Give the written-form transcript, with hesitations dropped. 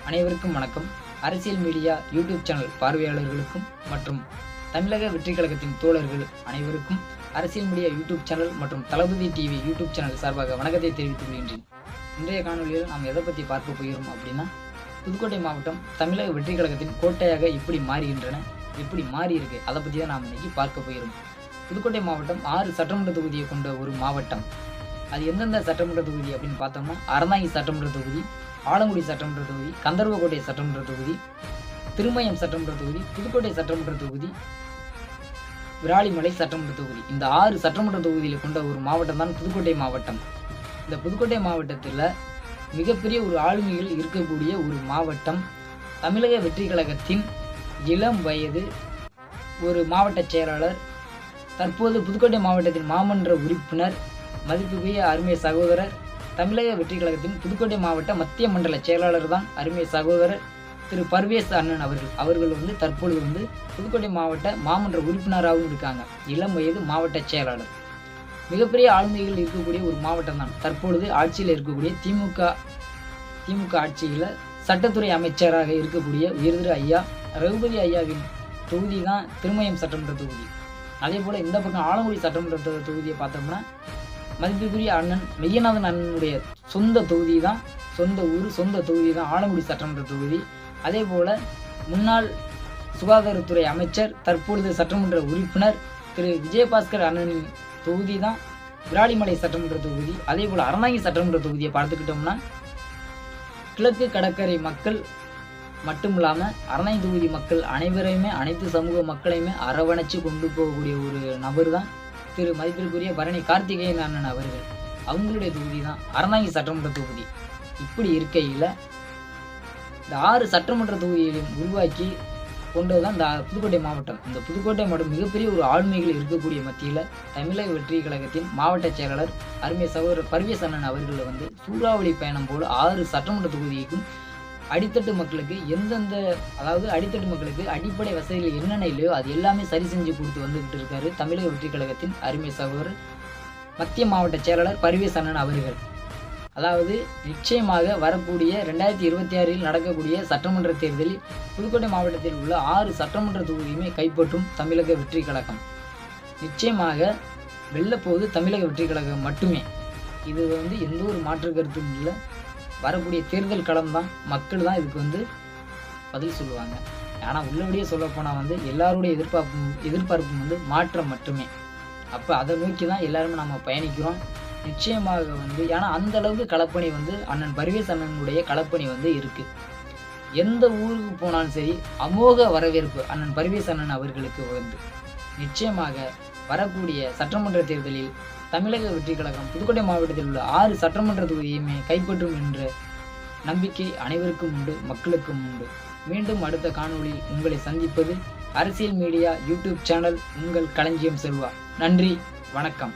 அனைவருக்கும் வணக்கம். அரசியல் மீடியா யூடியூப் சேனல் பார்வையாளர்களுக்கும் மற்றும் தமிழக வெற்றி கழகத்தின் தோழர்கள் அனைவருக்கும் அரசியல் மீடியா யூடியூப் சேனல் மற்றும் தளபதி டிவி யூடியூப் சேனல் சார்பாக வணக்கத்தை தெரிவித்துக் கொள்கின்றேன். இன்றைய காணொலியில் நாம் எதை பற்றி பார்க்க போகிறோம் அப்படின்னா, புதுக்கோட்டை மாவட்டம் தமிழக வெற்றி கழகத்தின் கோட்டையாக எப்படி மாறுகின்றன, எப்படி மாறி இருக்கு, அதை பற்றி தான் நாம் இன்னைக்கு பார்க்க போகிறோம். புதுக்கோட்டை மாவட்டம் 6 சட்டமன்ற தொகுதியை கொண்ட ஒரு மாவட்டம். அது எந்தெந்த சட்டமன்ற தொகுதி அப்படின்னு பார்த்தோம்னா, அறந்தாங்கி சட்டமன்ற தொகுதி, ஆலங்குடி சட்டமன்ற தொகுதி, கந்தர்வக்கோட்டை சட்டமன்ற தொகுதி, திருமயம் சட்டமன்ற தொகுதி, புதுக்கோட்டை சட்டமன்ற தொகுதி, விராலிமலை சட்டமன்ற தொகுதி. இந்த 6 சட்டமன்ற தொகுதியில் கொண்ட ஒரு மாவட்டம் தான் புதுக்கோட்டை மாவட்டம். இந்த புதுக்கோட்டை மாவட்டத்தில் மிகப்பெரிய ஒரு ஆளுமைகள் இருக்கக்கூடிய ஒரு மாவட்டம். தமிழக வெற்றி கழகத்தின் இளம் வயது ஒரு மாவட்ட செயலாளர், தற்போது புதுக்கோட்டை மாவட்டத்தின் மாமன்ற உறுப்பினர், மதிப்புக்குரிய அருமை சகோதரர், தமிழக வெற்றி கழகத்தின் புதுக்கோட்டை மாவட்ட மத்திய மண்டல செயலாளர் தான் அருமை சகோதரர் திரு பர்வேஸ் அண்ணன் அவர்கள் தற்பொழுது புதுக்கோட்டை மாவட்ட மாமன்ற உறுப்பினராகவும் இருக்காங்க. இளம் வயது மாவட்ட செயலாளர். மிகப்பெரிய ஆளுமைகள் இருக்கக்கூடிய ஒரு மாவட்டம் தான். தற்பொழுது ஆட்சியில் இருக்கக்கூடிய திமுக ஆட்சியில் சட்டத்துறை அமைச்சராக இருக்கக்கூடிய உயர்திரு ஐயா ரகுபதி ஐயாவின் தொகுதி தான் திருமயம் சட்டமன்ற தொகுதி. அதே போல் இந்த பக்கம் ஆலங்குடி சட்டமன்ற தொகுதியை பார்த்தோம்னா, மதிப்புக்குரிய அண்ணன் மெய்யநாதன் அண்ணனுடைய சொந்த தொகுதி தான், சொந்த ஊர், சொந்த தொகுதி தான் ஆலங்குடி சட்டமன்ற தொகுதி. அதே போல் முன்னாள் சுகாதாரத்துறை அமைச்சர், தற்பொழுது சட்டமன்ற உறுப்பினர் திரு விஜயபாஸ்கர் அண்ணனின் தொகுதி தான் விராலிமலை சட்டமன்ற தொகுதி. அதே போல் அறந்தாங்கி சட்டமன்ற தொகுதியை பார்த்துக்கிட்டோம்னா, கிழக்கு கடற்கரை மக்கள் மட்டும் இல்லாமல் அறந்தாங்கி தொகுதி மக்கள் அனைவரையுமே, அனைத்து சமூக மக்களையுமே அரவணைச்சு கொண்டு போகக்கூடிய ஒரு நபர் தான் திரு மதிப்பிற்குரிய பரணி கார்த்திகேயன் அண்ணன் அவர்கள். அவங்களுடைய தொகுதி தான் அறந்தாங்கி சட்டமன்ற தொகுதி. இப்படி இருக்கையில் இந்த 6 சட்டமன்ற தொகுதிகளையும் உருவாக்கி கொண்டதுதான் இந்த புதுக்கோட்டை மாவட்டம். இந்த புதுக்கோட்டை மாவட்டம் மிகப்பெரிய ஒரு ஆளுமைகள் இருக்கக்கூடிய மத்தியில் தமிழக வெற்றி கழகத்தின் மாவட்ட செயலாளர் அருமை சகோதரர் பர்வேஸ் அண்ணன் அவர்கள் சூறாவளி பயணம் போல 6 சட்டமன்ற தொகுதிக்கும் அடித்தட்டு மக்களுக்கு அடித்தட்டு மக்களுக்கு அடிப்படை வசதிகள் என்னென்ன இல்லையோ அது எல்லாமே சரி செஞ்சு கொடுத்து வந்துகிட்டு இருக்காரு தமிழக வெற்றி கழகத்தின் அருமை சகோதரர் மத்திய மாவட்ட செயலாளர் பர்வேஸ் அண்ணன் அவர்கள். நிச்சயமாக வரக்கூடிய 2026 நடக்கக்கூடிய சட்டமன்ற தேர்தலில் புதுக்கோட்டை மாவட்டத்தில் உள்ள 6 சட்டமன்ற தொகுதியுமே கைப்பற்றும் தமிழக வெற்றி கழகம். நிச்சயமாக வெல்லப்போவது தமிழக வெற்றி கழகம் மட்டுமே. இது எந்த ஒரு மாற்று கருத்தும் இல்லை. வரக்கூடிய தேர்தல் களம் தான், மக்கள் தான் இதுக்கு பதில் சொல்லுவாங்க. ஆனால் உள்ளபடியே சொல்லப்போனால் எல்லாருடைய எதிர்பார்ப்பும் மாற்றம் மட்டுமே. அப்போ அதை நோக்கி தான் எல்லாருமே நம்ம பயணிக்கிறோம். நிச்சயமாக ஏன்னா அந்த அளவுக்கு களப்பணி அண்ணன் பர்வேஸ் அண்ணனுடைய களப்பணி இருக்குது. எந்த ஊருக்கு போனாலும் சரி அமோக வரவேற்பு அண்ணன் பர்வேஸ் அண்ணன் அவர்களுக்கு நிச்சயமாக வரக்கூடிய சட்டமன்ற தேர்தலில் தமிழக வெற்றி கழகம் புதுக்கோட்டை மாவட்டத்தில் உள்ள 6 சட்டமன்ற தொகுதியுமே கைப்பற்றும் என்ற நம்பிக்கை அனைவருக்கும் உண்டு, மக்களுக்கும் உண்டு. மீண்டும் அடுத்த காணொளியில் உங்களை சந்திப்பது அரசியல் மீடியா யூடியூப் சேனல் உங்கள் களஞ்சியம் செல்வா. நன்றி, வணக்கம்.